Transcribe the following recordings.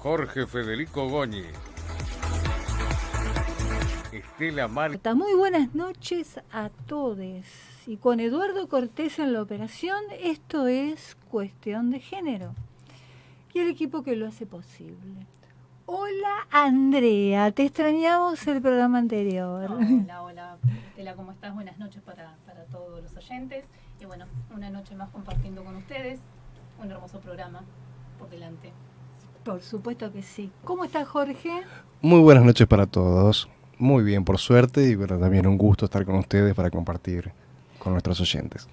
Jorge Federico Goñi, Estela Mar. Muy buenas noches a todos. Y con Eduardo Cortés en la operación, esto es Cuestión de Género. Y el equipo que lo hace posible. Hola Andrea, te extrañamos el programa anterior. Hola, Estela, ¿cómo estás? Buenas noches para todos los oyentes. Y bueno, una noche más compartiendo con ustedes. Un hermoso programa por delante. Por supuesto que sí. ¿Cómo está Jorge? Muy buenas noches para todos. Muy bien, por suerte, y bueno, también un gusto estar con ustedes para compartir con nuestros oyentes.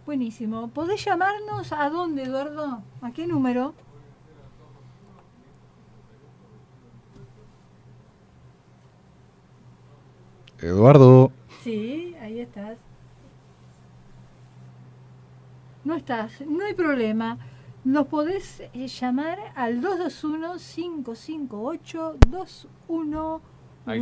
Buenísimo. ¿Podés llamarnos a dónde, Eduardo? ¿A qué número? Eduardo. Sí, ahí estás. No estás, no hay problema. Nos podés llamar al 221-558-2118. Ahí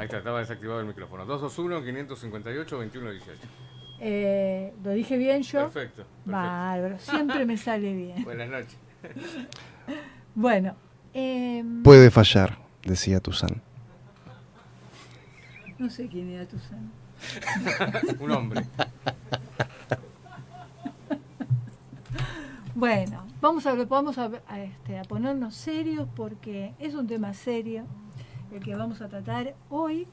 está, estaba desactivado el micrófono. 221-558-2118. ¿Lo dije bien yo? Perfecto. Bárbaro, siempre me sale bien. Buenas noches. Bueno. Puede fallar, decía Tuzán. No sé quién era Tuzán. Un hombre. Bueno, vamos a ponernos serios porque es un tema serio el que vamos a tratar hoy.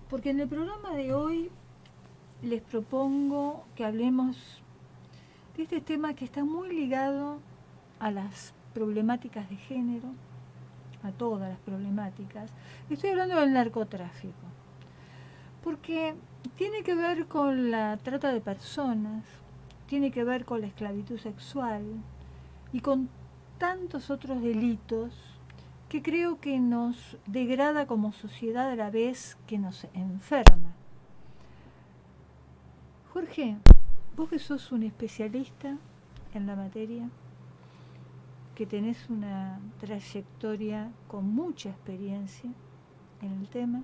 Porque en el programa de hoy les propongo que hablemos de este tema que está muy ligado a las problemáticas de género, a todas las problemáticas. Estoy hablando del narcotráfico, porque tiene que ver con la trata de personas, tiene que ver con la esclavitud sexual y con tantos otros delitos que creo que nos degrada como sociedad a la vez que nos enferma. Jorge, vos que sos un especialista en la materia, que tenés una trayectoria con mucha experiencia en el tema,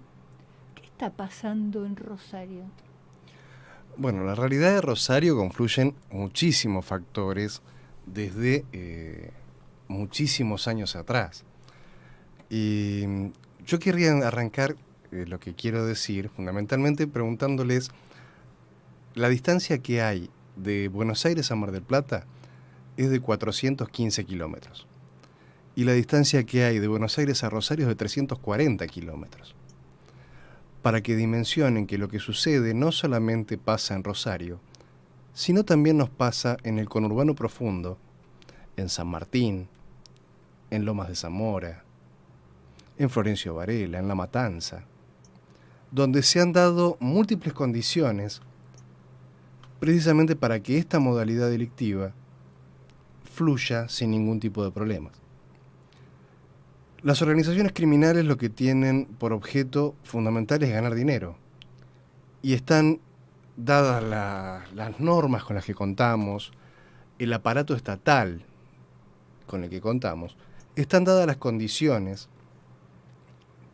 ¿qué está pasando en Rosario? Bueno, la realidad de Rosario confluyen muchísimos factores desde muchísimos años atrás. Y yo querría arrancar lo que quiero decir fundamentalmente preguntándoles la distancia que hay de Buenos Aires a Mar del Plata es de 415 kilómetros. Y la distancia que hay de Buenos Aires a Rosario es de 340 kilómetros. Para que dimensionen que lo que sucede no solamente pasa en Rosario, sino también nos pasa en el conurbano profundo, en San Martín, en Lomas de Zamora, en Florencio Varela, en La Matanza, donde se han dado múltiples condiciones precisamente para que esta modalidad delictiva fluya sin ningún tipo de problemas. Las organizaciones criminales lo que tienen por objeto fundamental es ganar dinero. Y están dadas las normas con las que contamos, el aparato estatal con el que contamos, están dadas las condiciones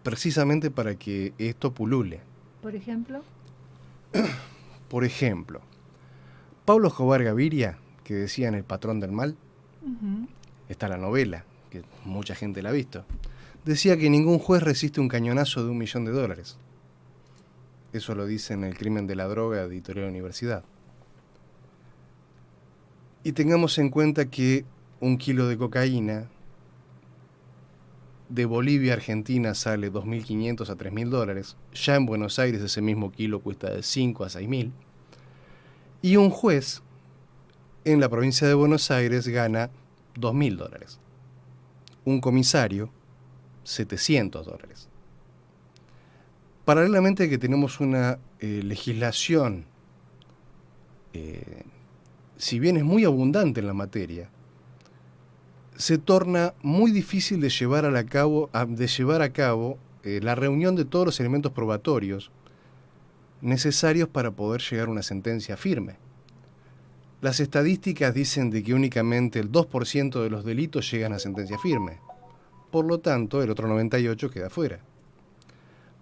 precisamente para que esto pulule. ¿Por ejemplo? Por ejemplo, Pablo Escobar Gaviria, que decía en El Patrón del Mal, está la novela, que mucha gente la ha visto, decía que ningún juez resiste un cañonazo de $1 millón. Eso lo dice en El Crimen de la Droga, de Editorial Universidad. Y tengamos en cuenta que 1 kilo de cocaína de Bolivia a Argentina sale $2.500 a $3.000. Ya en Buenos Aires ese mismo kilo cuesta de 5 a 6.000. Y un juez en la provincia de Buenos Aires gana $2.000. Un comisario, $700. Paralelamente que tenemos una legislación, si bien es muy abundante en la materia, se torna muy difícil de llevar a cabo la reunión de todos los elementos probatorios necesarios para poder llegar a una sentencia firme. Las estadísticas dicen de que únicamente el 2% de los delitos llegan a sentencia firme. Por lo tanto, el otro 98% queda fuera.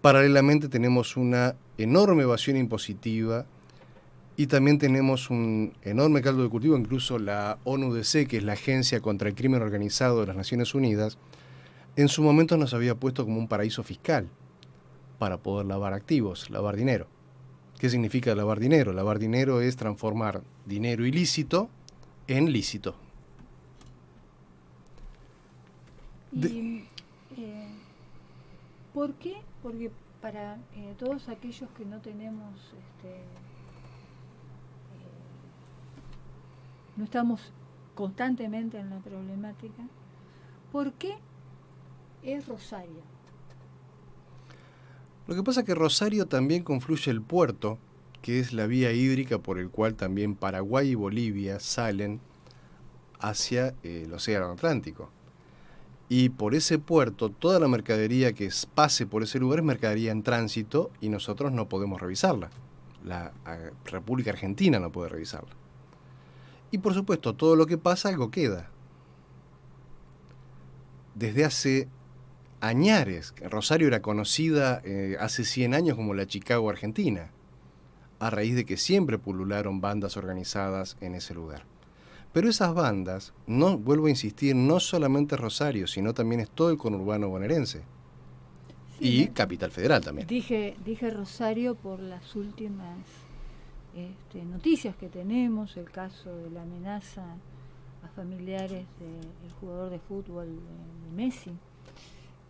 Paralelamente tenemos una enorme evasión impositiva Y también tenemos un enorme caldo de cultivo, incluso la ONUDC, que es la Agencia contra el Crimen Organizado de las Naciones Unidas, en su momento nos había puesto como un paraíso fiscal para poder lavar activos, lavar dinero. ¿Qué significa lavar dinero? Lavar dinero es transformar dinero ilícito en lícito. ¿Y por qué? Porque para todos aquellos que no tenemos, no estamos constantemente en la problemática, ¿por qué es Rosario? Lo que pasa es que Rosario también confluye el puerto, que es la vía hídrica por el cual también Paraguay y Bolivia salen hacia el Océano Atlántico. Y por ese puerto, toda la mercadería que pase por ese lugar es mercadería en tránsito y nosotros no podemos revisarla. La República Argentina no puede revisarla. Y por supuesto, todo lo que pasa, algo queda. Desde hace añares, Rosario era conocida hace 100 años como la Chicago Argentina, a raíz de que siempre pulularon bandas organizadas en ese lugar. Pero esas bandas, no, vuelvo a insistir, no solamente es Rosario, sino también es todo el conurbano bonaerense. Sí, Y Capital Federal también. Dije Rosario por las últimas noticias que tenemos, el caso de la amenaza a familiares del jugador de fútbol de Messi.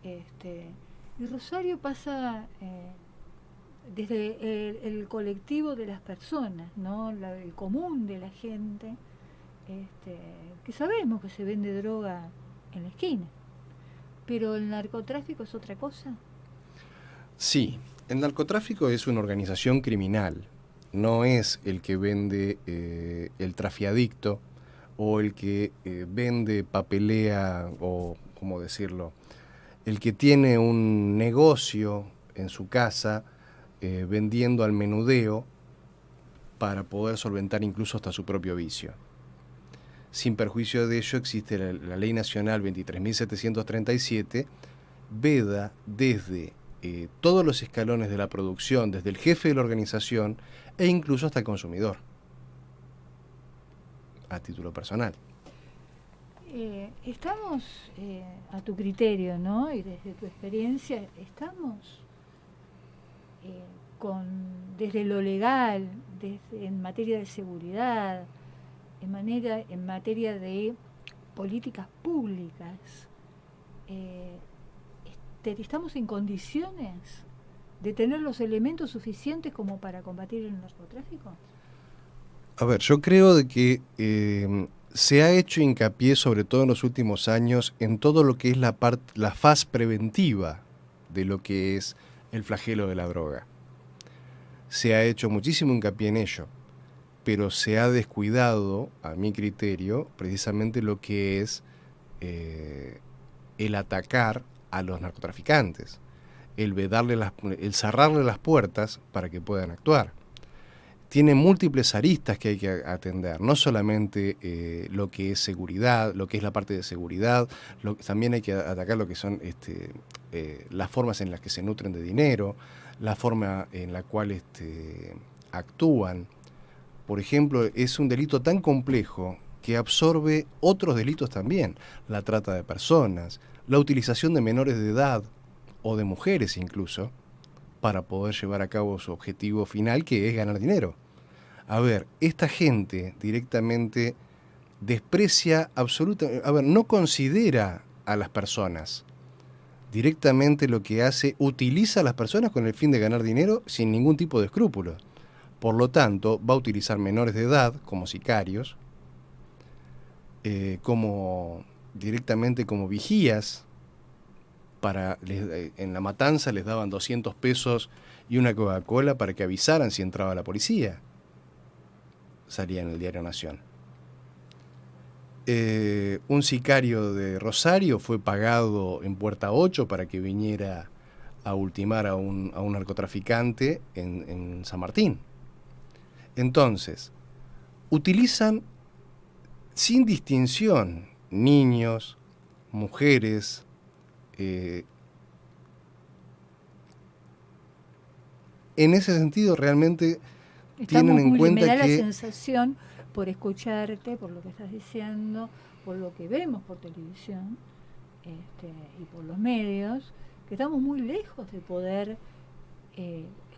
Y Rosario pasa desde el colectivo de las personas, ¿no? El común de la gente, que sabemos que se vende droga en la esquina, pero el narcotráfico es otra cosa. Sí, el narcotráfico es una organización criminal, no es el que vende el trafiadicto o el que vende papelea o, ¿cómo decirlo?, el que tiene un negocio en su casa vendiendo al menudeo para poder solventar incluso hasta su propio vicio. Sin perjuicio de ello, existe la Ley Nacional 23.737, veda desde todos los escalones de la producción, desde el jefe de la organización e incluso hasta el consumidor, a título personal. Estamos, a tu criterio, ¿no? Y desde tu experiencia, estamos desde lo legal, en materia de seguridad, en materia de políticas públicas, ¿estamos en condiciones de tener los elementos suficientes como para combatir el narcotráfico? A ver, yo creo de que se ha hecho hincapié, sobre todo en los últimos años, en todo lo que es la faz preventiva de lo que es el flagelo de la droga. Se ha hecho muchísimo hincapié en ello, pero se ha descuidado, a mi criterio, precisamente lo que es el atacar a los narcotraficantes, el cerrarle las puertas para que puedan actuar. Tiene múltiples aristas que hay que atender, no solamente lo que es seguridad, lo que es la parte de seguridad, también hay que atacar lo que son las formas en las que se nutren de dinero, la forma en la cual actúan. Por ejemplo, es un delito tan complejo que absorbe otros delitos también, la trata de personas, la utilización de menores de edad o de mujeres incluso, para poder llevar a cabo su objetivo final, que es ganar dinero. A ver, esta gente directamente desprecia absolutamente, no considera a las personas. Directamente lo que hace, utiliza a las personas con el fin de ganar dinero sin ningún tipo de escrúpulos. Por lo tanto, va a utilizar menores de edad como sicarios, directamente como vigías. En la matanza les daban 200 pesos y una Coca-Cola para que avisaran si entraba la policía. Salía en el Diario Nación. Un sicario de Rosario fue pagado en Puerta 8 para que viniera a ultimar a un narcotraficante en San Martín. Entonces, utilizan sin distinción niños, mujeres, en ese sentido realmente tienen en cuenta me da la que... sensación, por escucharte, por lo que estás diciendo, por lo que vemos por televisión y por los medios, que estamos muy lejos de poder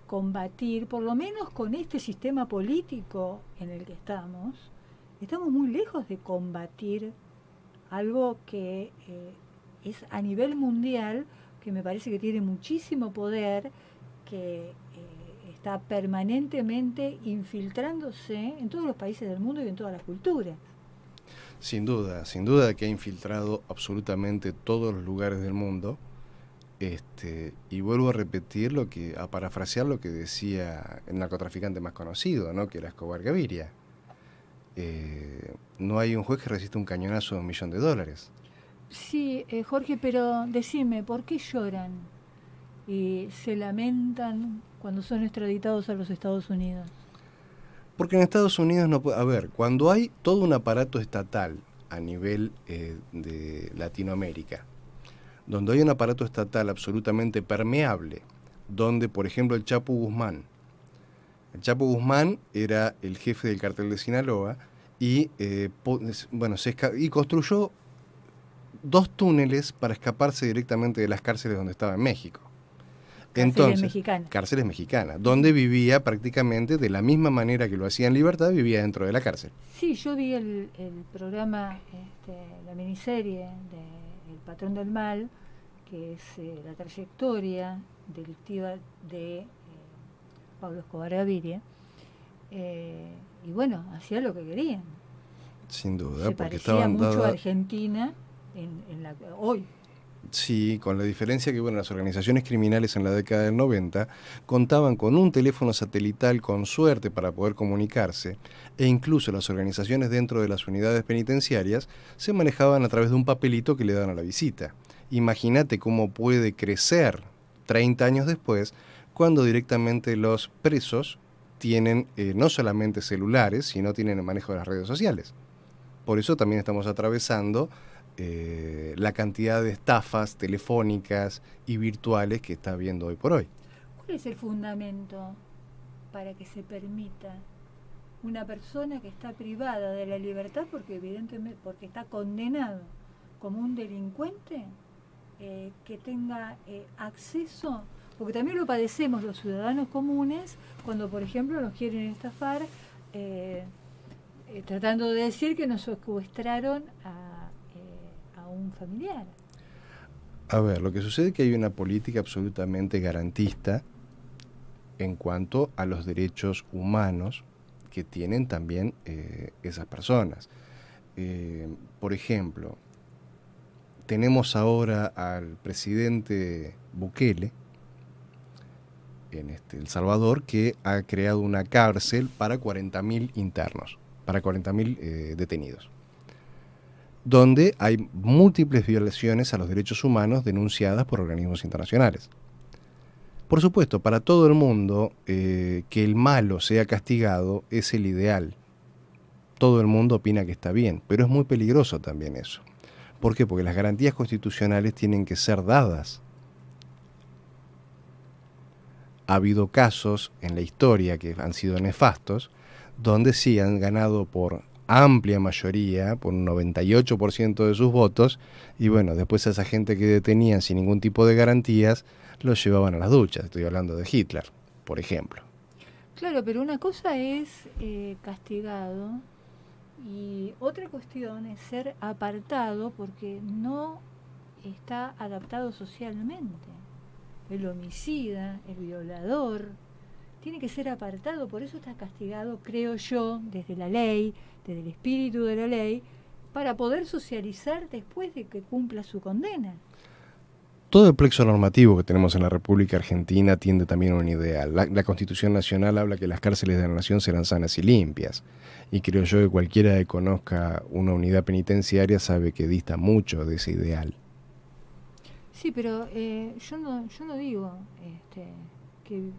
combatir, por lo menos con este sistema político en el que estamos muy lejos de combatir algo que es a nivel mundial, que me parece que tiene muchísimo poder, que está permanentemente infiltrándose en todos los países del mundo y en todas las culturas. Sin duda que ha infiltrado absolutamente todos los lugares del mundo. Y vuelvo a repetir a parafrasear lo que decía el narcotraficante más conocido, ¿no? Que era Escobar Gaviria. No hay un juez que resista un cañonazo de $1 millón. Sí, Jorge, pero decime, ¿por qué lloran y se lamentan cuando son extraditados a los Estados Unidos? Porque en Estados Unidos no puede... A ver, cuando hay todo un aparato estatal a nivel de Latinoamérica, donde hay un aparato estatal absolutamente permeable, donde, por ejemplo, el Chapo Guzmán era el jefe del cartel de Sinaloa y construyó 2 túneles para escaparse directamente de las cárceles donde estaba en México. Cárceles mexicanas, donde vivía prácticamente de la misma manera que lo hacía en libertad, vivía dentro de la cárcel. Sí, yo vi el programa, la miniserie de El Patrón del Mal, que es la trayectoria delictiva de Pablo Escobar Gaviria, y bueno, hacía lo que querían. Sin duda, se porque parecía estaban mucho a Argentina hoy. Sí, con la diferencia que las organizaciones criminales en la década del 90 contaban con un teléfono satelital con suerte para poder comunicarse, e incluso las organizaciones dentro de las unidades penitenciarias se manejaban a través de un papelito que le dan a la visita. Imagínate cómo puede crecer 30 años después, cuando directamente los presos tienen no solamente celulares, sino tienen el manejo de las redes sociales. Por eso también estamos atravesando la cantidad de estafas telefónicas y virtuales que está habiendo hoy por hoy. ¿Cuál es el fundamento para que se permita una persona que está privada de la libertad porque está condenado como un delincuente, que tenga acceso? Porque también lo padecemos los ciudadanos comunes cuando, por ejemplo, nos quieren estafar tratando de decir que nos secuestraron a un familiar. A ver, lo que sucede es que hay una política absolutamente garantista en cuanto a los derechos humanos que tienen también esas personas. Por ejemplo, tenemos ahora al presidente Bukele en El Salvador, que ha creado una cárcel para 40.000 internos, para 40.000 detenidos, donde hay múltiples violaciones a los derechos humanos denunciadas por organismos internacionales. Por supuesto, para todo el mundo, que el malo sea castigado es el ideal. Todo el mundo opina que está bien, pero es muy peligroso también eso. ¿Por qué? Porque las garantías constitucionales tienen que ser dadas. Ha habido casos en la historia que han sido nefastos, donde sí han ganado por amplia mayoría, por un 98% de sus votos, y después a esa gente que detenían sin ningún tipo de garantías, los llevaban a las duchas. Estoy hablando de Hitler, por ejemplo. Claro, pero una cosa es castigado y otra cuestión es ser apartado porque no está adaptado socialmente. El homicida, el violador, tiene que ser apartado, por eso está castigado, creo yo, desde la ley, desde el espíritu de la ley, para poder socializar después de que cumpla su condena. Todo el plexo normativo que tenemos en la República Argentina tiende también a un ideal. La Constitución Nacional habla que las cárceles de la nación serán sanas y limpias. Y creo yo que cualquiera que conozca una unidad penitenciaria sabe que dista mucho de ese ideal. Sí, pero yo no digo que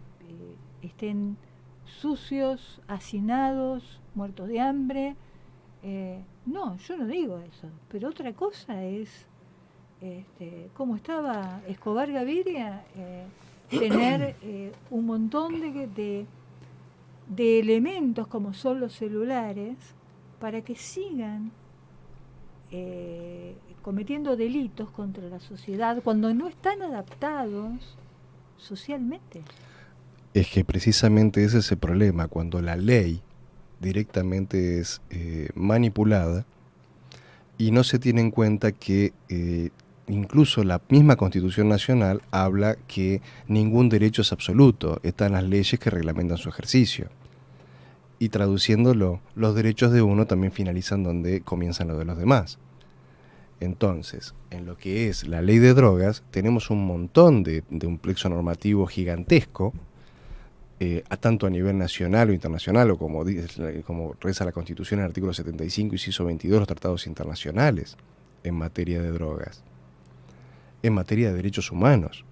estén sucios, hacinados, muertos de hambre. No, yo no digo eso. Pero otra cosa es como estaba Escobar Gaviria, tener un montón de de elementos como son los celulares para que sigan cometiendo delitos contra la sociedad cuando no están adaptados socialmente. Es que precisamente ese es el problema, cuando la ley directamente es manipulada y no se tiene en cuenta que incluso la misma Constitución Nacional habla que ningún derecho es absoluto, están las leyes que reglamentan su ejercicio. Y traduciéndolo, los derechos de uno también finalizan donde comienzan los de los demás. Entonces, en lo que es la ley de drogas, tenemos un montón de un plexo normativo gigantesco, tanto a nivel nacional o internacional, o como reza la Constitución en el artículo 75 y inciso 22, los tratados internacionales en materia de drogas, en materia de derechos humanos.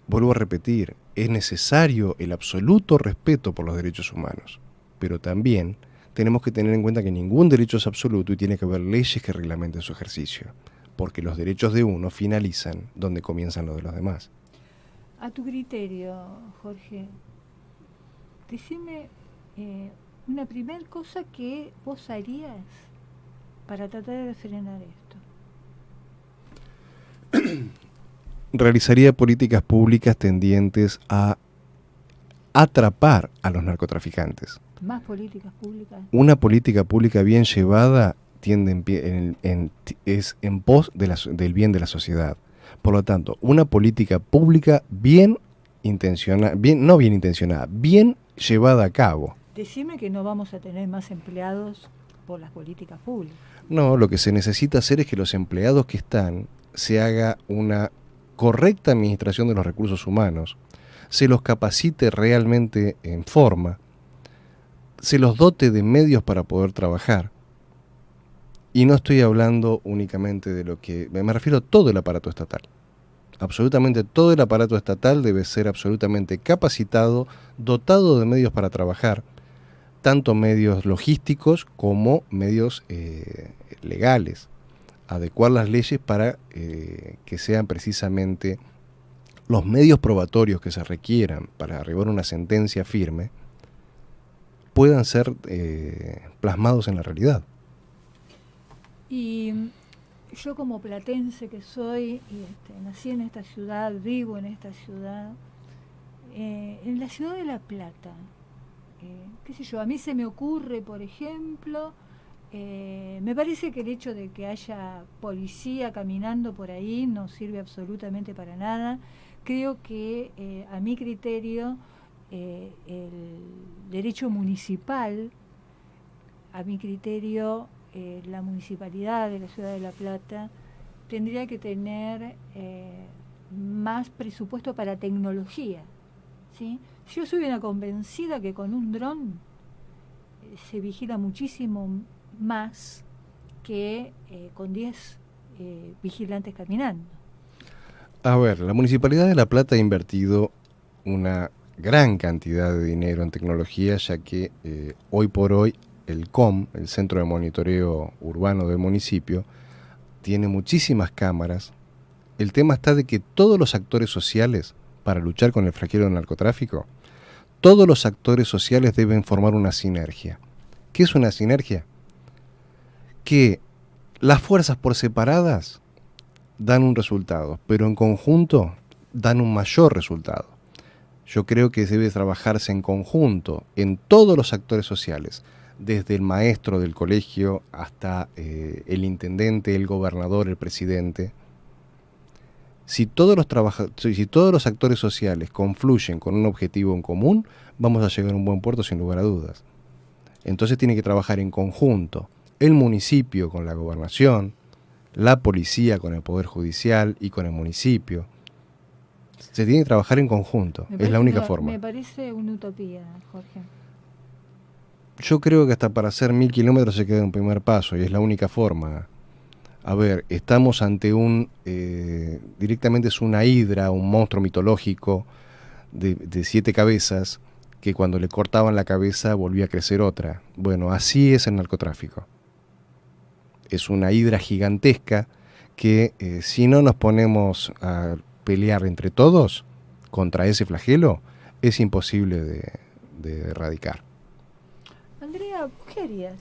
Vuelvo a repetir, es necesario el absoluto respeto por los derechos humanos, pero también tenemos que tener en cuenta que ningún derecho es absoluto y tiene que haber leyes que reglamenten su ejercicio, porque los derechos de uno finalizan donde comienzan los de los demás. A tu criterio, Jorge, decime una primer cosa que vos harías para tratar de frenar esto. Realizaría políticas públicas tendientes a atrapar a los narcotraficantes. ¿Más políticas públicas? Una política pública bien llevada es en pos del bien de la sociedad. Por lo tanto, una política pública bien llevada a cabo. Decime que no vamos a tener más empleados por las políticas públicas. No, lo que se necesita hacer es que los empleados que están se haga una correcta administración de los recursos humanos, se los capacite realmente en forma, se los dote de medios para poder trabajar. Y no estoy hablando únicamente de lo que... Me refiero a todo el aparato estatal. Absolutamente todo el aparato estatal debe ser absolutamente capacitado, dotado de medios para trabajar, tanto medios logísticos como medios legales. Adecuar las leyes para que sean precisamente los medios probatorios que se requieran para arribar a una sentencia firme, puedan ser plasmados en la realidad. Y yo como platense que soy, nací en esta ciudad, vivo en esta ciudad, en la ciudad de La Plata, qué sé yo, a mí se me ocurre, por ejemplo, me parece que el hecho de que haya policía caminando por ahí no sirve absolutamente para nada. Creo que, a mi criterio, el derecho municipal, a mi criterio, la municipalidad de la ciudad de La Plata tendría que tener más presupuesto para tecnología, ¿sí? Yo soy una convencida que con un dron se vigila muchísimo más que con 10 vigilantes caminando. A ver, la Municipalidad de La Plata ha invertido una gran cantidad de dinero en tecnología, ya que hoy por hoy el COM, el Centro de Monitoreo Urbano del municipio, tiene muchísimas cámaras. El tema está de que todos los actores sociales, para luchar con el flagello del narcotráfico, todos los actores sociales deben formar una sinergia. ¿Qué es una sinergia? Que las fuerzas por separadas dan un resultado, pero en conjunto dan un mayor resultado. Yo creo que debe trabajarse en conjunto en todos los actores sociales, desde el maestro del colegio hasta el intendente, el gobernador, el presidente. Si todos los actores sociales confluyen con un objetivo en común, vamos a llegar a un buen puerto sin lugar a dudas. Entonces tiene que trabajar en conjunto el municipio con la gobernación, la policía con el poder judicial y con el municipio. Se tiene que trabajar en conjunto, es la única forma. Me parece una utopía, Jorge. Yo creo que hasta para hacer 1000 kilómetros se queda un primer paso y es la única forma. A ver, estamos ante directamente es una hidra, un monstruo mitológico de 7 cabezas que cuando le cortaban la cabeza volvía a crecer otra. Bueno, así es el narcotráfico. Es una hidra gigantesca que si no nos ponemos a pelear entre todos contra ese flagelo, es imposible de erradicar. Andrea, ¿qué harías?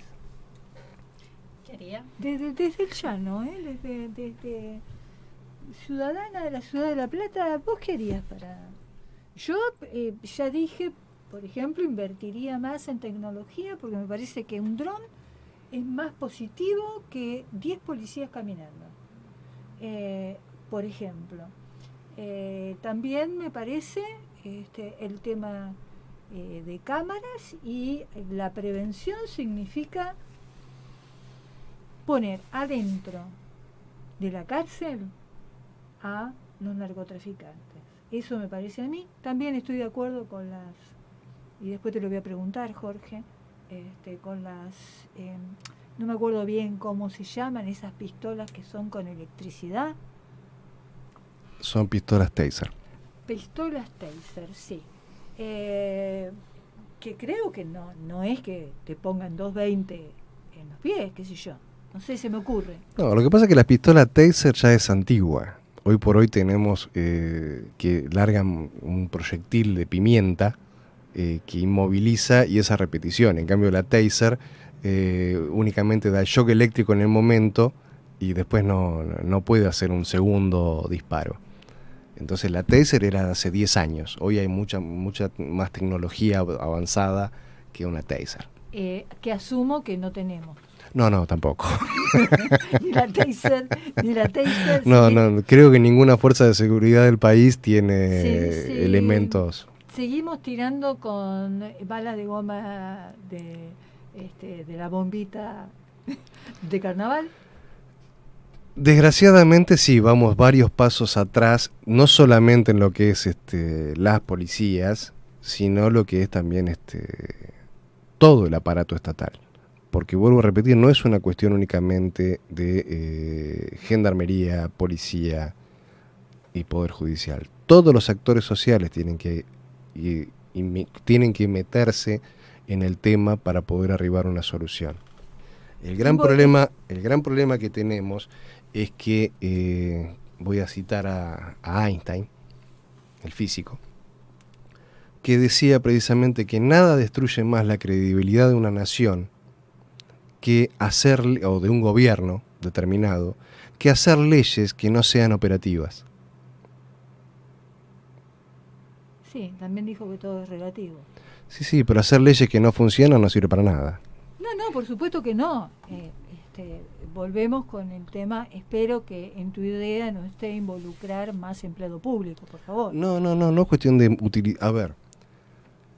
¿Qué haría? Desde el llano, desde ciudadana de la ciudad de La Plata, ¿vos qué harías para...? Yo ya dije, por ejemplo, invertiría más en tecnología porque me parece que un dron es más positivo que 10 policías caminando. Por ejemplo, también me parece el tema de cámaras, y la prevención significa poner adentro de la cárcel a los narcotraficantes. Eso me parece a mí. También estoy de acuerdo con las, y después te lo voy a preguntar, Jorge, con las, no me acuerdo bien cómo se llaman, esas pistolas que son con electricidad. Son pistolas Taser. Pistolas Taser, sí. Que creo que no es que te pongan 220 en los pies, qué sé yo. No sé, se me ocurre. No, lo que pasa es que la pistola Taser ya es antigua. Hoy por hoy tenemos que largan un proyectil de pimienta que inmoviliza, y esa repetición. En cambio la Taser únicamente da el shock eléctrico en el momento y después no puede hacer un segundo disparo. Entonces la Taser era de hace 10 años. Hoy hay mucha más tecnología avanzada que una Taser. Que asumo que no tenemos. No, tampoco. Ni la Taser. No, sí. no, creo que ninguna fuerza de seguridad del país tiene Sí. elementos. Seguimos tirando con balas de goma de la bombita de carnaval. Desgraciadamente sí, vamos varios pasos atrás, no solamente en lo que es las policías, sino lo que es también todo el aparato estatal. Porque vuelvo a repetir, no es una cuestión únicamente de gendarmería, policía y poder judicial. Todos los actores sociales tienen que meterse en el tema para poder arribar a una solución. El gran problema que tenemos es que, voy a citar a Einstein, el físico, que decía precisamente que nada destruye más la credibilidad de una nación o de un gobierno determinado, que hacer leyes que no sean operativas. Sí, también dijo que todo es relativo. Sí, pero hacer leyes que no funcionan no sirve para nada. No, por supuesto que no. Volvemos con el tema, espero que en tu idea no esté involucrar más empleado público, por favor. No es cuestión de utilizar. A ver,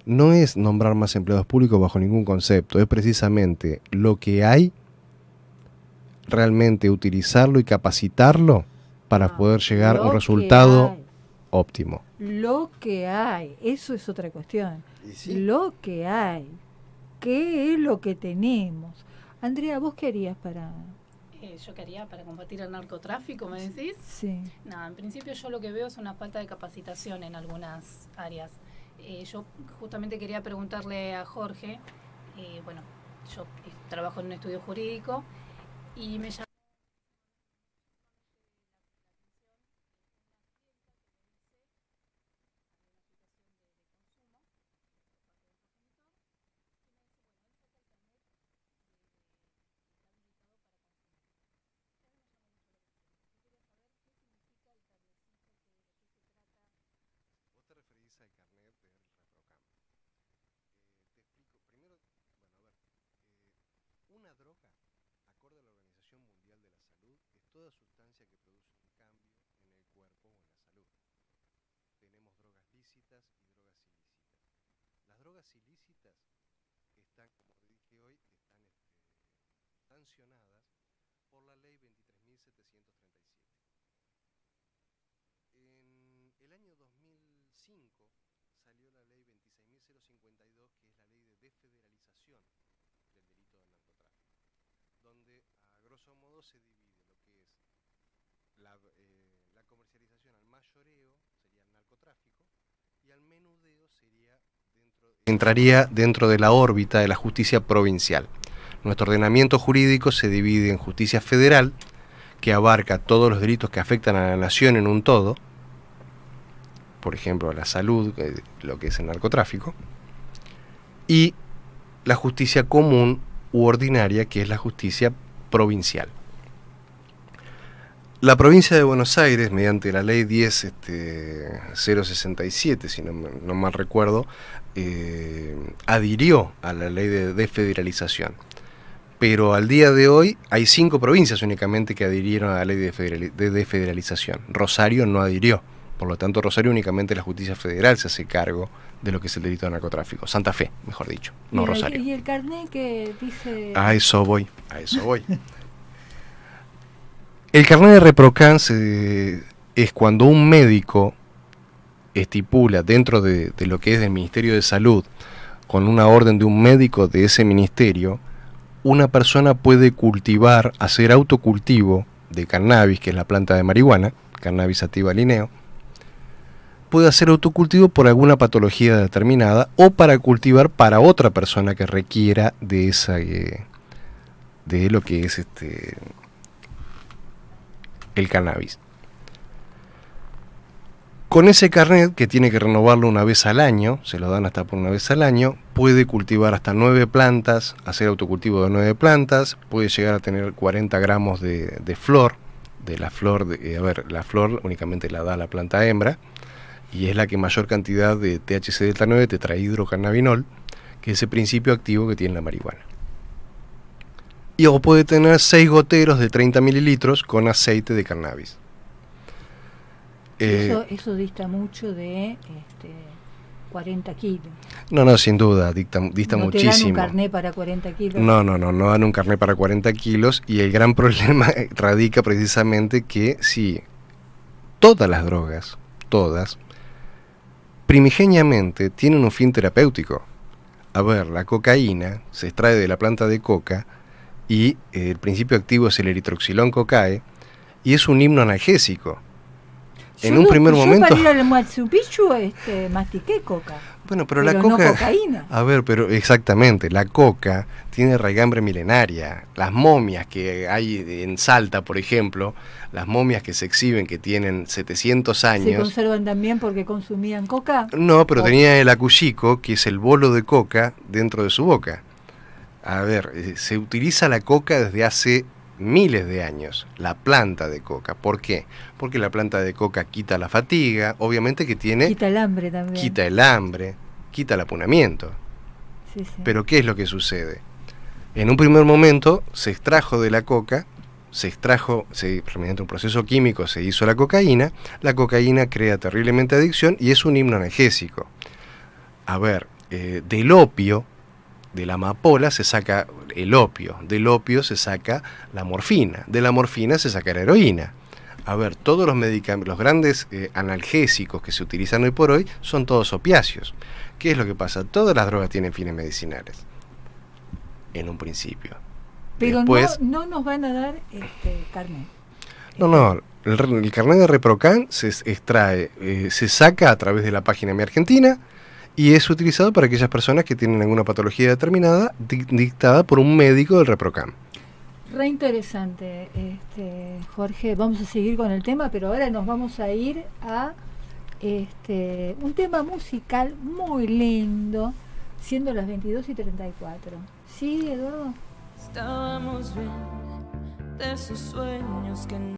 no es nombrar más empleados públicos bajo ningún concepto, es precisamente lo que hay, realmente utilizarlo y capacitarlo para poder llegar a un resultado óptimo. Lo que hay, eso es otra cuestión. ¿Sí? Lo que hay, ¿qué es lo que tenemos? Andrea, ¿vos qué harías para...? ¿Yo qué haría para combatir el narcotráfico, me decís? Sí. Nada, en principio yo lo que veo es una falta de capacitación en algunas áreas. Yo justamente quería preguntarle a Jorge, bueno, yo trabajo en un estudio jurídico y me llamó una droga, acorde a la Organización Mundial de la Salud, es toda sustancia que produce un cambio en el cuerpo o en la salud. Tenemos drogas lícitas y drogas ilícitas. Las drogas ilícitas están, como dije hoy, sancionadas por la ley 23.737. En el año 2005 salió la ley 26.052, que es la ley de desfederalización del delito del narcotráfico, donde a grosso modo se divide lo que es la comercialización al mayoreo, sería el narcotráfico, y al menudeo entraría dentro de la órbita de la justicia provincial. Nuestro ordenamiento jurídico se divide en justicia federal, que abarca todos los delitos que afectan a la nación en un todo, por ejemplo la salud, lo que es el narcotráfico, y la justicia común u ordinaria, que es la justicia provincial. La provincia de Buenos Aires, mediante la ley 10.067, si no mal recuerdo, adhirió a la ley de desfederalización. Pero al día de hoy hay 5 provincias únicamente que adhirieron a la ley de desfederalización. Rosario no adhirió. Por lo tanto, Rosario únicamente la justicia federal se hace cargo de lo que es el delito de narcotráfico. Santa Fe, mejor dicho, no Rosario. ¿Y el carnet que dice...? A eso voy. El carnet de ReproCan es cuando un médico estipula dentro de lo que es del Ministerio de Salud, con una orden de un médico de ese ministerio, una persona puede cultivar, hacer autocultivo de cannabis, que es la planta de marihuana, Cannabis sativa lineo, puede hacer autocultivo por alguna patología determinada o para cultivar para otra persona que requiera de esa de lo que es el cannabis. Con ese carnet, que tiene que renovarlo una vez al año, se lo dan hasta por una vez al año, puede cultivar hasta 9 plantas, hacer autocultivo de 9 plantas, puede llegar a tener 40 gramos de flor, la flor únicamente la da la planta hembra, y es la que mayor cantidad de THC delta 9, tetrahidrocannabinol, que es el principio activo que tiene la marihuana. Y o puede tener 6 goteros de 30 mililitros con aceite de cannabis. Eso dista mucho de 40 kilos. No, sin duda, dista ¿No muchísimo. te dan un carnet para 40 kilos? No dan un carnet para 40 kilos, y el gran problema radica precisamente que si todas las drogas, primigeniamente tienen un fin terapéutico. A ver, la cocaína se extrae de la planta de coca y el principio activo es el eritroxilón cocae y es un himno analgésico. En un primer momento... Yo para ir al Machu Picchu mastiqué coca. Bueno, pero la coca... no cocaína. A ver, pero exactamente, la coca tiene raigambre milenaria. Las momias que hay en Salta, por ejemplo, las momias que se exhiben que tienen 700 años... ¿Se conservan también porque consumían coca? No, pero tenía el acuyico, que es el bolo de coca, dentro de su boca. A ver, se utiliza la coca desde hace miles de años, la planta de coca. ¿Por qué? Porque la planta de coca quita la fatiga, obviamente que tiene... Quita el hambre también. Quita el hambre, quita el apunamiento. Sí. Pero ¿qué es lo que sucede? En un primer momento se extrajo de la coca, mediante un proceso químico se hizo la cocaína crea terriblemente adicción y es un himno analgésico. A ver, del opio, de la amapola se saca el opio, del opio se saca la morfina, de la morfina se saca la heroína. A ver, todos los medicamentos, los grandes analgésicos que se utilizan hoy por hoy son todos opiáceos. ¿Qué es lo que pasa? Todas las drogas tienen fines medicinales, en un principio. Pero después, no nos van a dar carnet. No, el carnet de ReproCan se extrae, se saca a través de la página Mi Argentina, y es utilizado para aquellas personas que tienen alguna patología determinada dictada por un médico del ReproCan. Re interesante, Jorge. Vamos a seguir con el tema, pero ahora nos vamos a ir a un tema musical muy lindo, siendo las 22:34. ¿Sí, Eduardo? Estábamos bien de esos sueños que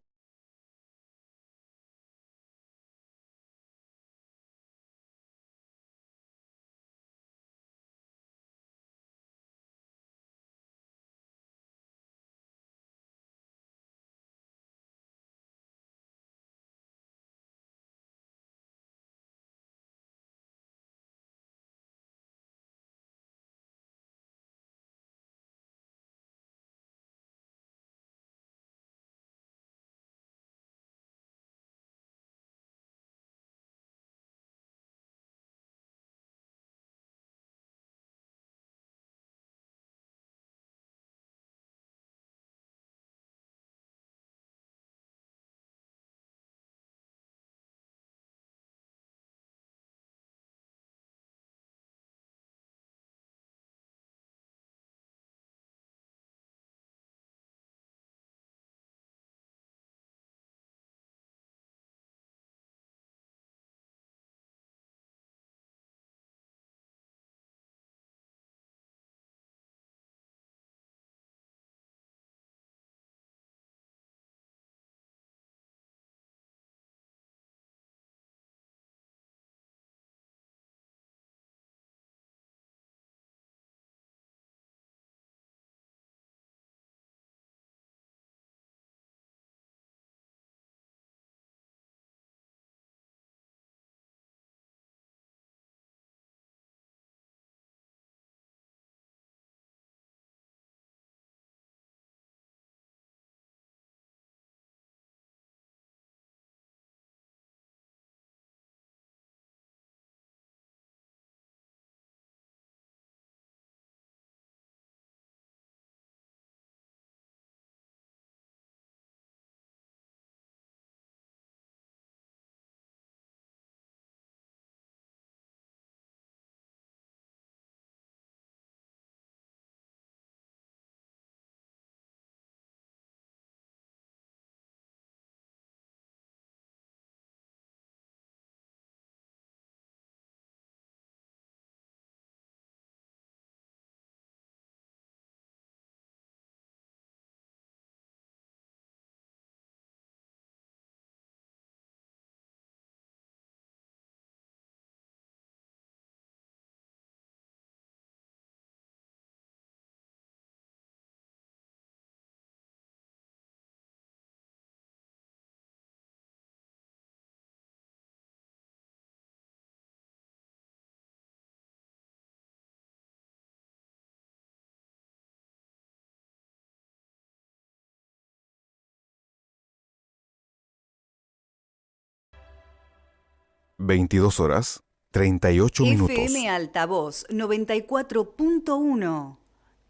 22 horas, 38 minutos. FM Altavoz 94.1.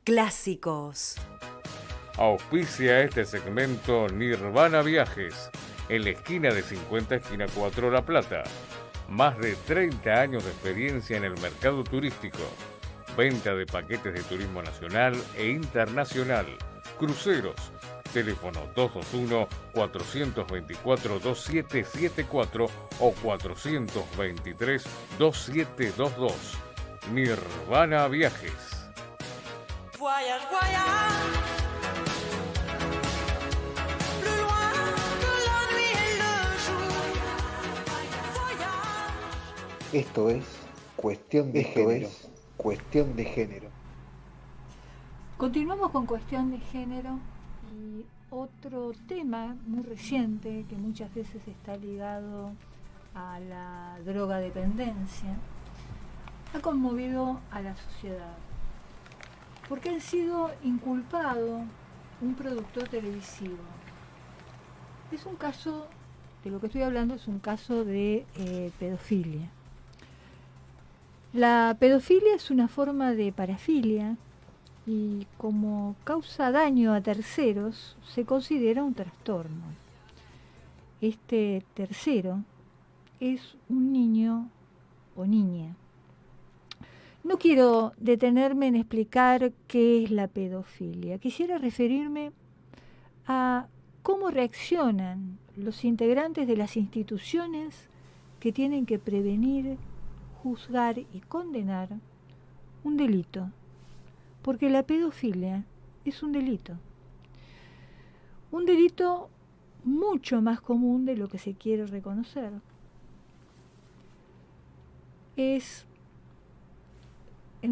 Clásicos. Auspicia este segmento Nirvana Viajes, en la esquina de 50, esquina 4 La Plata. Más de 30 años de experiencia en el mercado turístico. Venta de paquetes de turismo nacional e internacional. Cruceros. Teléfono 221-424-2774 o 423-2722. Nirvana Viajes. Voyage, voyage, plus loin que la nuit et le jour. Voyage. Esto es cuestión de género. Cuestión de género. Continuamos con cuestión de género y otro tema muy reciente que muchas veces está ligado a la drogadependencia ha conmovido a la sociedad porque ha sido inculpado un productor televisivo. Es un caso, de lo que estoy hablando, es un caso de pedofilia. La pedofilia es una forma de parafilia y como causa daño a terceros se considera un trastorno. Este tercero es un niño o niña. No quiero detenerme en explicar qué es la pedofilia. Quisiera referirme a cómo reaccionan los integrantes de las instituciones que tienen que prevenir, juzgar y condenar un delito. Porque la pedofilia es un delito. Un delito mucho más común de lo que se quiere reconocer. En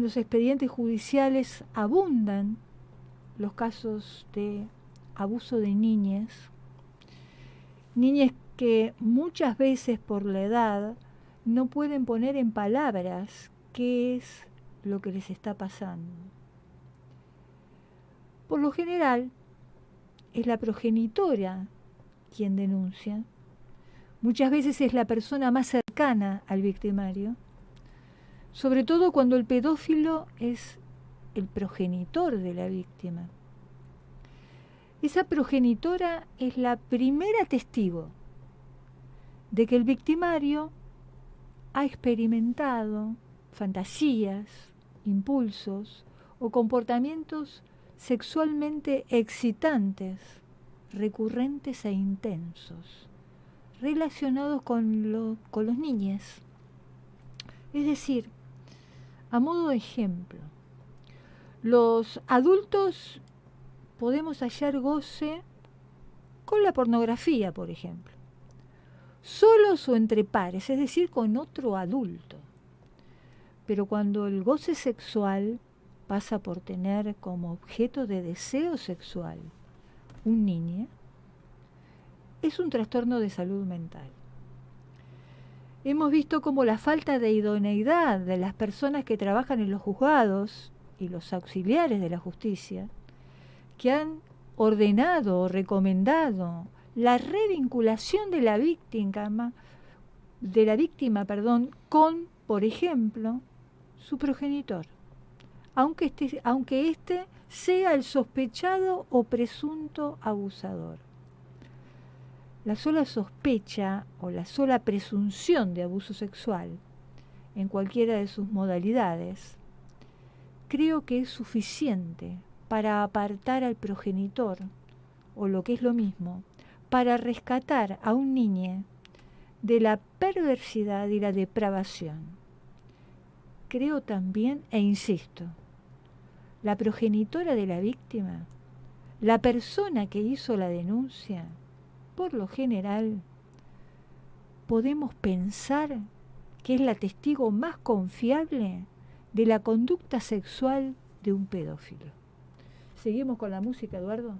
los expedientes judiciales abundan los casos de abuso de niñas que muchas veces por la edad no pueden poner en palabras qué es lo que les está pasando. Por lo general, es la progenitora quien denuncia. Muchas veces es la persona más cercana al victimario, sobre todo cuando el pedófilo es el progenitor de la víctima. Esa progenitora es la primera testigo de que el victimario ha experimentado fantasías, impulsos o comportamientos sexualmente excitantes, recurrentes e intensos, relacionados con los niños. Es decir, a modo de ejemplo, los adultos podemos hallar goce con la pornografía, por ejemplo, solos o entre pares, es decir, con otro adulto. Pero cuando el goce sexual pasa por tener como objeto de deseo sexual un niño, es un trastorno de salud mental. Hemos visto cómo la falta de idoneidad de las personas que trabajan en los juzgados y los auxiliares de la justicia, que han ordenado o recomendado la revinculación de la víctima, con, por ejemplo, su progenitor, aunque éste sea el sospechado o presunto abusador. La sola sospecha o la sola presunción de abuso sexual, en cualquiera de sus modalidades, creo que es suficiente para apartar al progenitor, o lo que es lo mismo, para rescatar a un niño de la perversidad y la depravación. Creo también, e insisto, la progenitora de la víctima, la persona que hizo la denuncia, por lo general, podemos pensar que es la testigo más confiable de la conducta sexual de un pedófilo. ¿Seguimos con la música, Eduardo?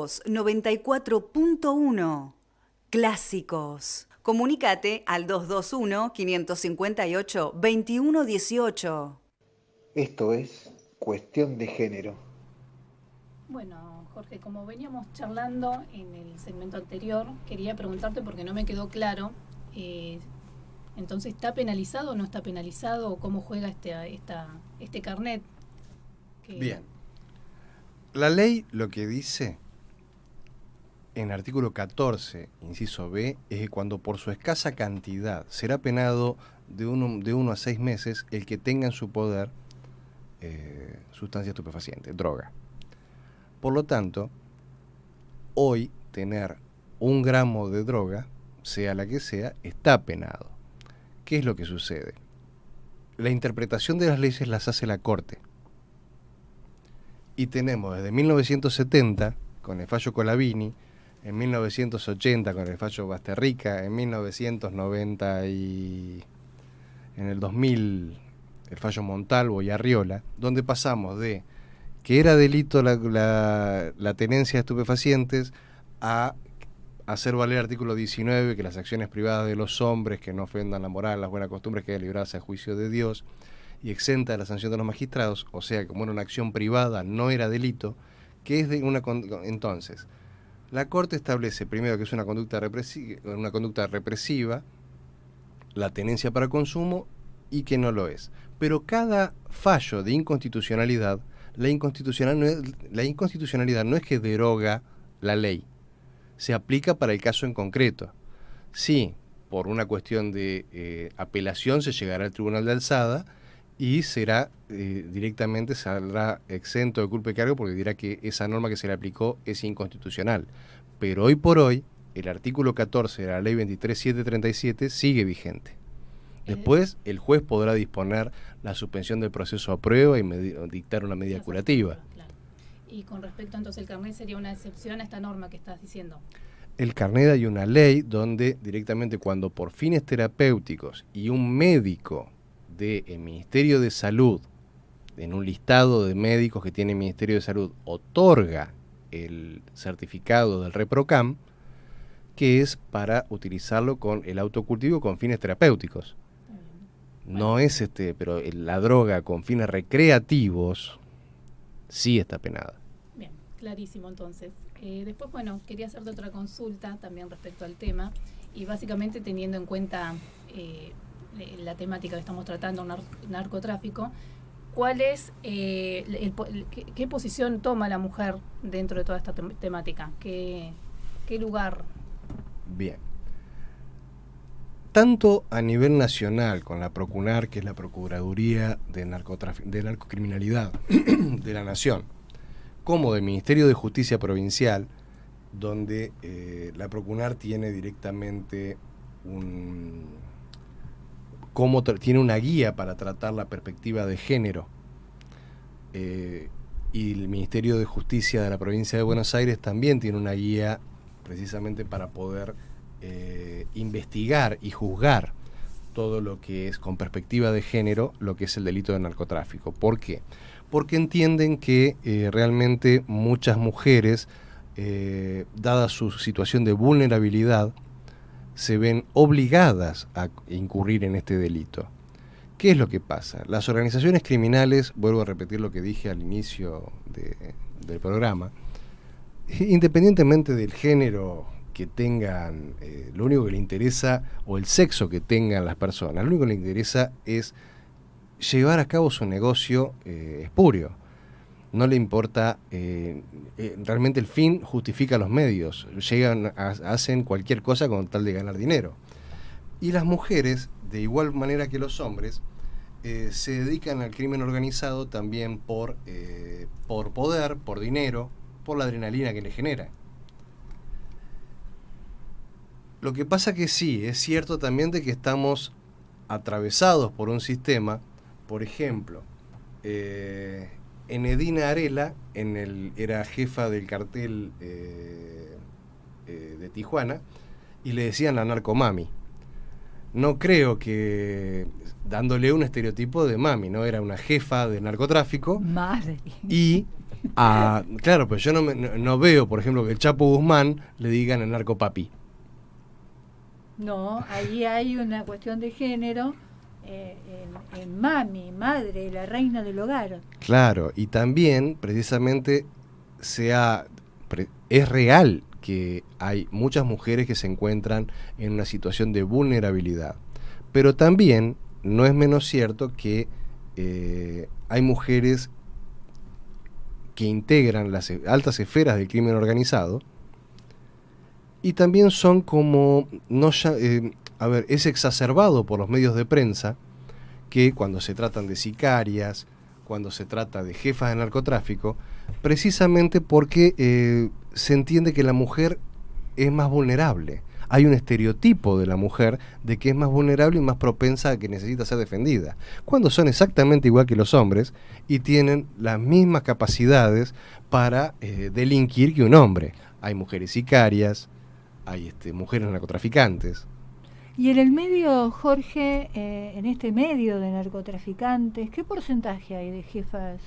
94.1 Clásicos. Comunícate al 221-558-2118. Esto es Cuestión de Género. Bueno, Jorge, como veníamos charlando en el segmento anterior, quería preguntarte porque no me quedó claro. Entonces, ¿está penalizado o no está penalizado? ¿O cómo juega este carnet? Bien. La ley lo que dice en artículo 14, inciso B, es que cuando por su escasa cantidad será penado de 1 a 6 meses el que tenga en su poder sustancia estupefaciente, droga. Por lo tanto, hoy tener 1 gramo de droga, sea la que sea, está penado. ¿Qué es lo que sucede? La interpretación de las leyes las hace la Corte. Y tenemos desde 1970, con el fallo Colavini, en 1980 con el fallo Basterrica, en 1990 y en el 2000 el fallo Montalvo y Arriola, donde pasamos de que era delito la tenencia de estupefacientes a hacer valer el artículo 19, que las acciones privadas de los hombres que no ofendan la moral, las buenas costumbres, queden libradas a juicio de Dios y exenta de la sanción de los magistrados, o sea, como era una acción privada, no era delito, que es de una... Entonces, la Corte establece primero que es una conducta represiva, la tenencia para consumo, y que no lo es. Pero cada fallo de inconstitucionalidad, la inconstitucionalidad no es que deroga la ley, se aplica para el caso en concreto. Sí, por una cuestión de apelación se llegará al tribunal de alzada y será directamente saldrá exento de culpa y cargo porque dirá que esa norma que se le aplicó es inconstitucional. Pero hoy por hoy, el artículo 14 de la ley 23.737 sigue vigente. Después, el juez podrá disponer la suspensión del proceso a prueba y dictar una medida curativa. Claro. Y con respecto entonces, el carnet sería una excepción a esta norma que estás diciendo. El carnet hay una ley donde directamente cuando por fines terapéuticos y un médico del Ministerio de Salud, en un listado de médicos que tiene el Ministerio de Salud, otorga el certificado del ReproCam, que es para utilizarlo con el autocultivo con fines terapéuticos. No es pero la droga con fines recreativos sí está penada. Bien, clarísimo entonces. Después, bueno, quería hacerte otra consulta también respecto al tema y básicamente teniendo en cuenta la temática que estamos tratando, narcotráfico, ¿cuál es qué posición toma la mujer dentro de toda esta temática? ¿Qué lugar? Bien. Tanto a nivel nacional con la Procunar, que es la Procuraduría de Narcocriminalidad de la Nación, como del Ministerio de Justicia Provincial, donde la Procunar tiene directamente tiene una guía para tratar la perspectiva de género, y el Ministerio de Justicia de la Provincia de Buenos Aires también tiene una guía precisamente para poder investigar y juzgar todo lo que es con perspectiva de género, lo que es el delito de narcotráfico. ¿Por qué? Porque entienden que realmente muchas mujeres, dada su situación de vulnerabilidad, se ven obligadas a incurrir en este delito. ¿Qué es lo que pasa? Las organizaciones criminales, vuelvo a repetir lo que dije al inicio del programa, independientemente del género que tengan, lo único que le interesa, o el sexo que tengan las personas, lo único que le interesa es llevar a cabo su negocio espurio. No le importa, realmente el fin justifica los medios, hacen cualquier cosa con tal de ganar dinero. Y las mujeres, de igual manera que los hombres, se dedican al crimen organizado también por poder, por dinero, por la adrenalina que le genera. Lo que pasa que sí, es cierto también de que estamos atravesados por un sistema, por ejemplo, Enedina Arela era jefa del cartel de Tijuana y le decían la narcomami. No creo que dándole un estereotipo de mami, ¿no? Era una jefa de narcotráfico. Madre. Y Claro, pero yo no veo, por ejemplo, que el Chapo Guzmán le digan el narcopapi. No, ahí hay una cuestión de género en mami, madre, la reina del hogar. Claro, y también, precisamente, es real que hay muchas mujeres que se encuentran en una situación de vulnerabilidad. Pero también no es menos cierto que hay mujeres que integran las altas esferas del crimen organizado y también son como, es exacerbado por los medios de prensa que cuando se tratan de sicarias, cuando se trata de jefas de narcotráfico, precisamente porque se entiende que la mujer es más vulnerable. Hay un estereotipo de la mujer de que es más vulnerable y más propensa a que necesita ser defendida, cuando son exactamente igual que los hombres y tienen las mismas capacidades para delinquir que un hombre. Hay mujeres sicarias, hay mujeres narcotraficantes. Y en el medio, Jorge, en este medio de narcotraficantes, ¿qué porcentaje hay de jefas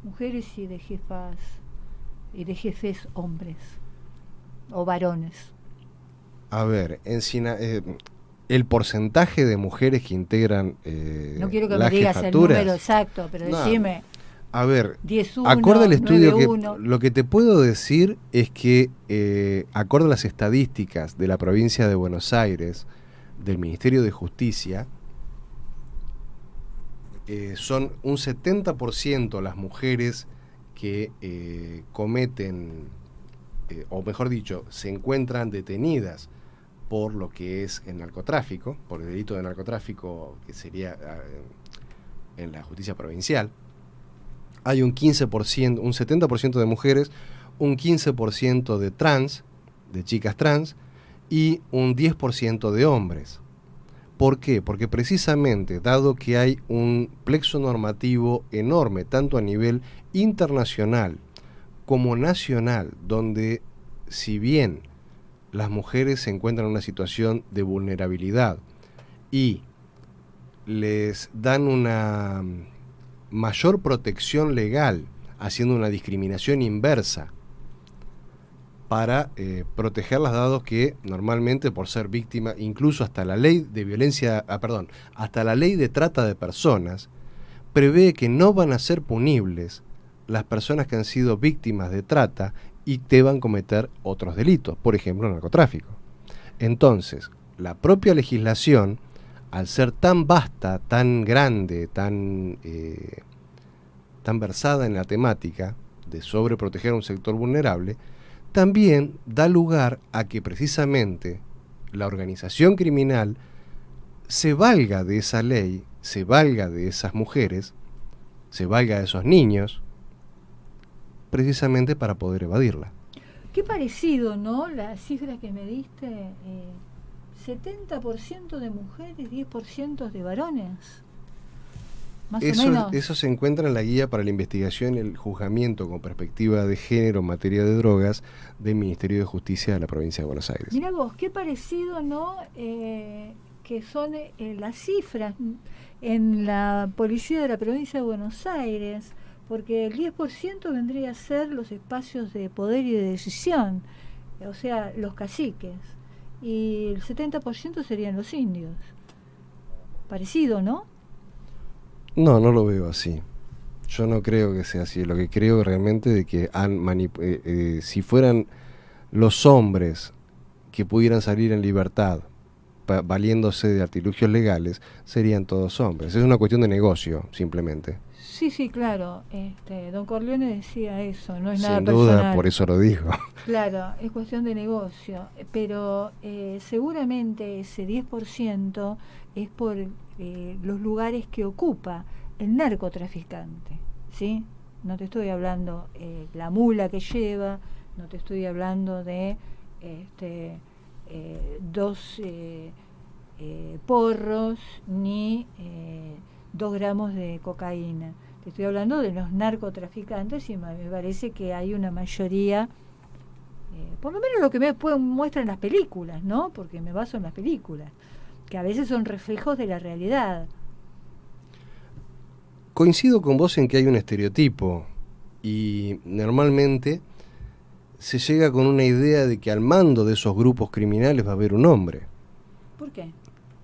mujeres y de jefes hombres o varones? A ver, el porcentaje de mujeres que integran no quiero que las me digas jefaturas, el número exacto, pero decime. A ver, 10-1, acorde al estudio, 9-1. lo que te puedo decir es que, acorde a las estadísticas de la provincia de Buenos Aires, del Ministerio de Justicia, son un 70% las mujeres que cometen, o mejor dicho, se encuentran detenidas por lo que es el narcotráfico, por el delito de narcotráfico que sería en la justicia provincial. Hay un 15%, un 70% de mujeres, un 15% de trans, de chicas trans, y un 10% de hombres. ¿Por qué? Porque precisamente, dado que hay un plexo normativo enorme, tanto a nivel internacional como nacional, donde si bien las mujeres se encuentran en una situación de vulnerabilidad y les dan una mayor protección legal, haciendo una discriminación inversa para protegerlas, dado que normalmente por ser víctima, incluso hasta la ley de violencia, hasta la ley de trata de personas, prevé que no van a ser punibles las personas que han sido víctimas de trata y deban cometer otros delitos, por ejemplo, narcotráfico. Entonces, la propia legislación, al ser tan vasta, tan grande, tan versada en la temática de sobreproteger a un sector vulnerable, también da lugar a que precisamente la organización criminal se valga de esa ley, se valga de esas mujeres, se valga de esos niños, precisamente para poder evadirla. Qué parecido, ¿no? La cifra que me diste, 70% de mujeres, 10% de varones. Más o menos. Eso se encuentra en la guía para la investigación y el juzgamiento con perspectiva de género en materia de drogas del Ministerio de Justicia de la provincia de Buenos Aires. Mirá vos, qué parecido, ¿no? Que son las cifras en la policía de la provincia de Buenos Aires, porque el 10% vendría a ser los espacios de poder y de decisión, o sea, los caciques, y el 70% serían los indios. Parecido, ¿no? No, no lo veo así. Yo no creo que sea así. Lo que creo realmente de que si fueran los hombres que pudieran salir en libertad valiéndose de artilugios legales, serían todos hombres. Es una cuestión de negocio, simplemente. Sí, claro. Don Corleone decía eso, no es nada personal. Sin duda, por eso lo digo. Claro, es cuestión de negocio, pero seguramente ese 10% es por los lugares que ocupa el narcotraficante, ¿sí? No te estoy hablando la mula que lleva, no te estoy hablando de dos porros ni 2 gramos de cocaína. Te estoy hablando de los narcotraficantes y me parece que hay una mayoría, por lo menos lo que me muestran las películas, ¿no? Porque me baso en las películas, que a veces son reflejos de la realidad. Coincido con vos en que hay un estereotipo Y normalmente se llega con una idea de que al mando de esos grupos criminales va a haber un hombre. ¿Por qué?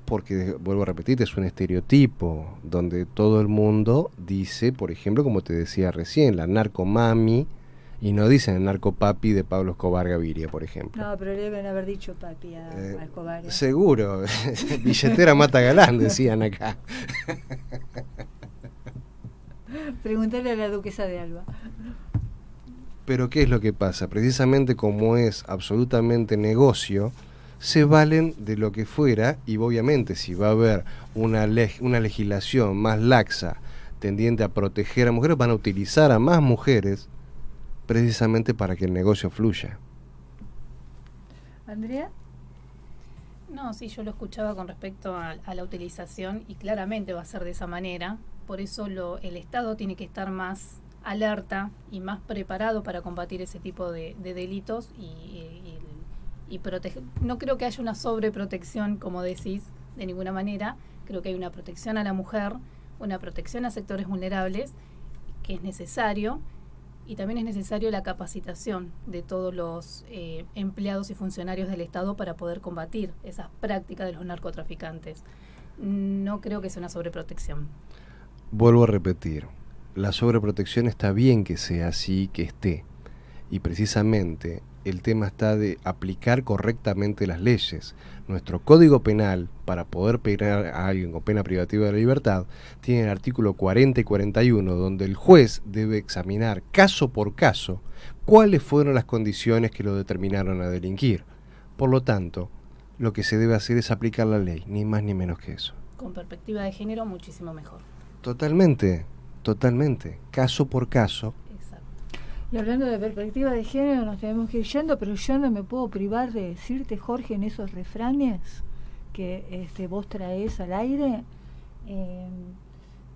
Porque, vuelvo a repetir, es un estereotipo donde todo el mundo dice, por ejemplo, como te decía recién, la narcomami, y no dicen el narcopapi de Pablo Escobar Gaviria, por ejemplo. No, pero le deben haber dicho papi a Escobar. Seguro, billetera mata galán, decían acá. Preguntarle a la duquesa de Alba. Pero ¿qué es lo que pasa? Precisamente como es absolutamente negocio, se valen de lo que fuera, y obviamente si va a haber una legislación más laxa tendiente a proteger a mujeres, van a utilizar a más mujeres precisamente para que el negocio fluya. ¿Andrea? No, sí, yo lo escuchaba con respecto a la utilización y claramente va a ser de esa manera. Por eso el Estado tiene que estar más alerta y más preparado para combatir ese tipo de delitos y proteger. No creo que haya una sobreprotección, como decís, de ninguna manera. Creo que hay una protección a la mujer, una protección a sectores vulnerables, que es necesario, y también es necesario la capacitación de todos los empleados y funcionarios del Estado para poder combatir esas prácticas de los narcotraficantes. No creo que sea una sobreprotección. Vuelvo a repetir, la sobreprotección está bien que sea así, que esté, y precisamente el tema está de aplicar correctamente las leyes. Nuestro Código Penal, para poder penar a alguien con pena privativa de la libertad, tiene el artículo 40 y 41, donde el juez debe examinar caso por caso cuáles fueron las condiciones que lo determinaron a delinquir. Por lo tanto, lo que se debe hacer es aplicar la ley, ni más ni menos que eso. Con perspectiva de género, muchísimo mejor. Totalmente, totalmente, caso por caso. Exacto. Y hablando de perspectiva de género, nos tenemos que ir yendo, pero yo no me puedo privar de decirte, Jorge, en esos refranes que vos traes al aire,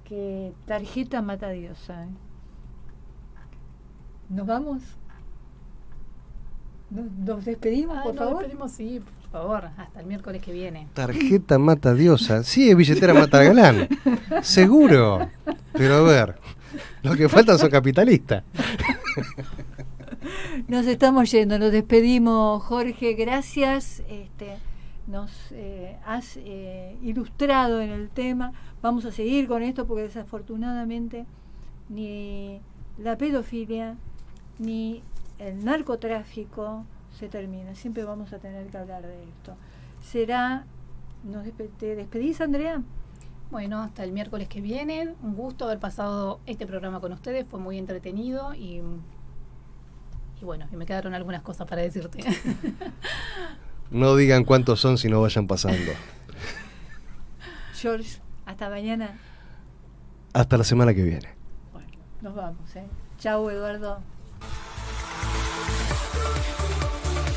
que tarjeta mata diosa. ¿Nos vamos? ¿Nos despedimos, por favor? Nos despedimos, sí, por favor, hasta el miércoles que viene. Tarjeta mata diosa. Sí, es billetera mata galán. Seguro. Pero a ver, lo que faltan son capitalistas. Nos estamos yendo, nos despedimos, Jorge, gracias. Nos has ilustrado en el tema. Vamos a seguir con esto porque desafortunadamente ni la pedofilia ni el narcotráfico se termina. Siempre vamos a tener que hablar de esto. ¿Te despedís, Andrea? Bueno, hasta el miércoles que viene. Un gusto haber pasado este programa con ustedes. Fue muy entretenido y bueno, y me quedaron algunas cosas para decirte. No digan cuántos son si no vayan pasando. George, hasta mañana. Hasta la semana que viene. Bueno, nos vamos. Chau, Eduardo.